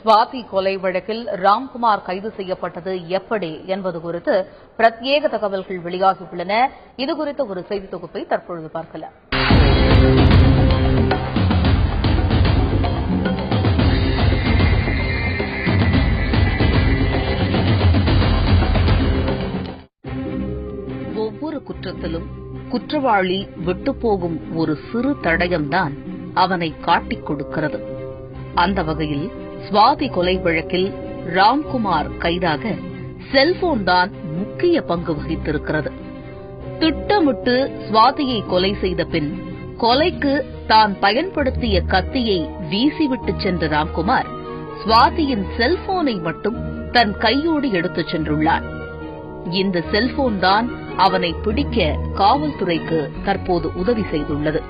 சுவாதி கொலை வழக்கில் ராம்குமார் கைது செய்யப்பட்டது எப்படி என்பது குறித்து பிரத்யேக தகவல்கள் வெளியாகியுள்ளன. இதுகுறித்த ஒரு செய்தி தொகுப்பை தற்பொழுது பார்க்கலாம். ஒவ்வொரு குற்றத்திலும் குற்றவாளி விட்டுப்போகும் ஒரு சிறு தடயம்தான் அவனை காட்டிக் கொடுக்கிறது. அந்த வகையில் சுவாதி கொலை வழக்கில் ராம்குமார் கைதாக செல்போன் தான் முக்கிய பங்கு வகித்திருக்கிறது. திட்டமிட்டு சுவாதியை கொலை செய்த பின் கொலைக்கு தான் பயன்படுத்திய கத்தியை வீசிவிட்டு சென்ற ராம்குமார் சுவாதியின் செல்போனை மட்டும் தன் கையோடு எடுத்துச் சென்றுள்ளார். இந்த செல்போன் தான் அவனை பிடிக்க காவல்துறைக்கு தற்போது உதவி செய்துள்ளது.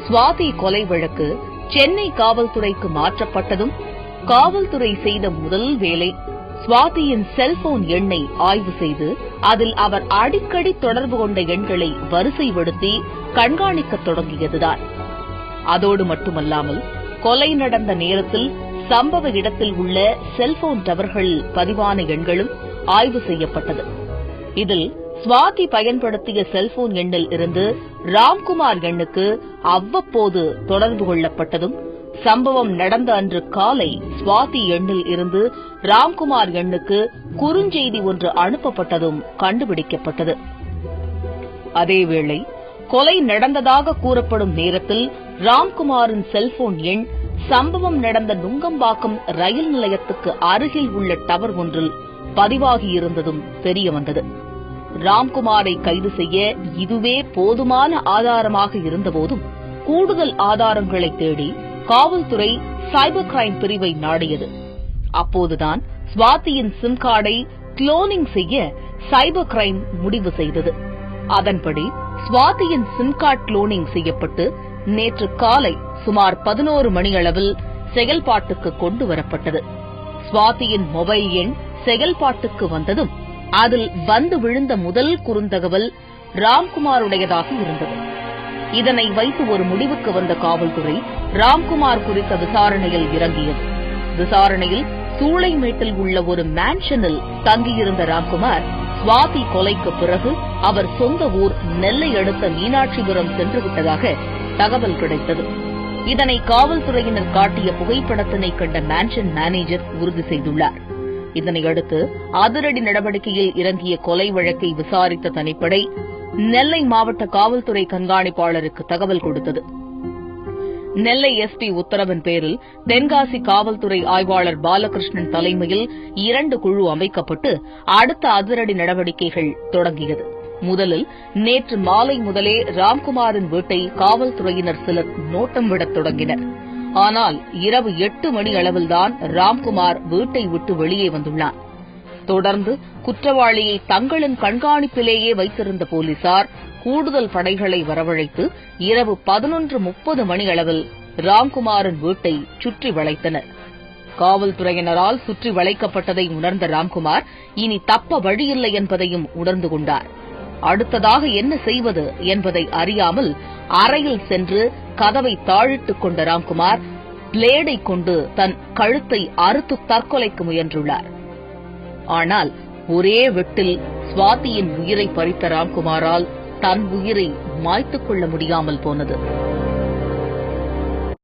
சுவாதி கொலை வழக்கு சென்னை காவல்துறைக்கு மாற்றப்பட்டதும் காவல்துறை செய்த முதல் வேலை சுவாதியின் செல்போன் எண்ணை ஆய்வு செய்து அதில் அவர் அடிக்கடி தொடர்பு கொண்ட எண்களை வரிசைப்படுத்தி கண்காணிக்கத் தொடங்கியதுதான். அதோடு மட்டுமல்லாமல் கொலை நடந்த நேரத்தில் சம்பவ இடத்தில் உள்ள செல்போன் டவர்கள் பதிவான எண்களும் ஆய்வு செய்யப்பட்டது. இதில் சுவாதி பயன்படுத்திய செல்போன் எண்ணில் இருந்து ராம்குமார் எண்ணுக்கு அவ்வப்போது தொடர்பு கொள்ளப்பட்டதும் சம்பவம் நடந்த அன்று காலை சுவாதி எண்ணில் இருந்து ராம்குமார் எண்ணுக்கு குறுஞ்செய்தி ஒன்று அனுப்பப்பட்டதும் கண்டுபிடிக்கப்பட்டது. அதேவேளை கொலை நடந்ததாக கூறப்படும் நேரத்தில் ராம்குமாரின் செல்போன் எண் சம்பவம் நடந்த நுங்கம்பாக்கம் ரயில் நிலையத்துக்கு அருகில் உள்ள டவர் ஒன்றில் பதிவாகியிருந்ததும் தெரியவந்தது. ராம்குமாரை கைது செய்ய இதுவே போதுமான ஆதாரமாக இருந்தபோதும் கூடுதல் ஆதாரங்களை தேடி காவல்துறை சைபர் கிரைம் பிரிவை நாடியது. அப்போதுதான் சுவாதியின் சிம் கார்டை குளோனிங் செய்ய சைபர் கிரைம் முடிவு செய்தது. அதன்படி சுவாதியின் சிம் கார்டு குளோனிங் செய்யப்பட்டு நேற்று காலை சுமார் 11 மணியளவில் செயல்பாட்டுக்கு கொண்டு வரப்பட்டது. சுவாதியின் மொபைல் எண் செயல்பாட்டுக்கு வந்ததும் அதில் வந்து விழுந்த முதல் குறுந்தகவல் ராம்குமாருடையதாக இருந்தது. இதனை வைத்து ஒரு முடிவுக்கு வந்த காவல்துறை ராம்குமார் குறித்த விசாரணையில் இறங்கியது. விசாரணையில் சூளைமேட்டில் உள்ள ஒரு மேன்ஷனில் தங்கியிருந்த ராம்குமார் சுவாதி கொலைக்கு பிறகு அவர் சொந்த ஊர் நெல்லை அடுத்த மீனாட்சிபுரம் சென்றுவிட்டதாக தகவல் கிடைத்தது. இதனை காவல்துறையினர் காட்டிய புகைப்படத்தினை கண்ட மேன்ஷன் மேனேஜர் உறுதி செய்துள்ளார். இதனையடுத்து அதிரடி நடவடிக்கையில் இறங்கிய கொலை வழக்கை விசாரித்த தனிப்படை நெல்லை மாவட்ட காவல்துறை கண்காணிப்பாளருக்கு தகவல் கொடுத்தது. நெல்லை எஸ்பி உத்தரவின் பேரில் தென்காசி காவல்துறை ஆய்வாளர் பாலகிருஷ்ணன் தலைமையில் 2 குழு அமைக்கப்பட்டு அடுத்த அதிரடி நடவடிக்கைகள் தொடங்கியது. முதலில் நேற்று மாலை முதலே ராம்குமாரின் வீட்டை காவல்துறையினர் சிலர் நோட்டம் விடத் தொடங்கினர். ஆனால் இரவு 8 மணி அளவில்தான் ராம்குமார் வீட்டை விட்டு வெளியே வந்துள்ளார். தொடர்ந்து குற்றவாளியை தங்களின் கண்காணிப்பிலேயே வைத்திருந்த போலீசார் கூடுதல் படைகளை வரவழைத்து இரவு 11:30 மணியளவில் ராம்குமாரின் வீட்டை சுற்றி வளைத்தனர். காவல்துறையினரால் சுற்றி வளைக்கப்பட்டதை உணர்ந்த ராம்குமார் இனி தப்ப வழியில்லை என்பதையும் உணர்ந்து கொண்டார். அடுத்ததாக என்ன செய்வது என்பதை அறியாமல் அறையில் சென்று கதவை தாழிட்டுக் கொண்ட ராம்குமார் பிளேடை கொண்டு தன் கழுத்தை அறுத்து தற்கொலைக்கு முயன்றுள்ளார். ஆனால் ஒரே வெட்டில் சுவாதியின் உயிரை பறித்த ராம்குமாரால் தன் உயிரை மாய்த்துக் கொள்ள முடியாமல் போனது.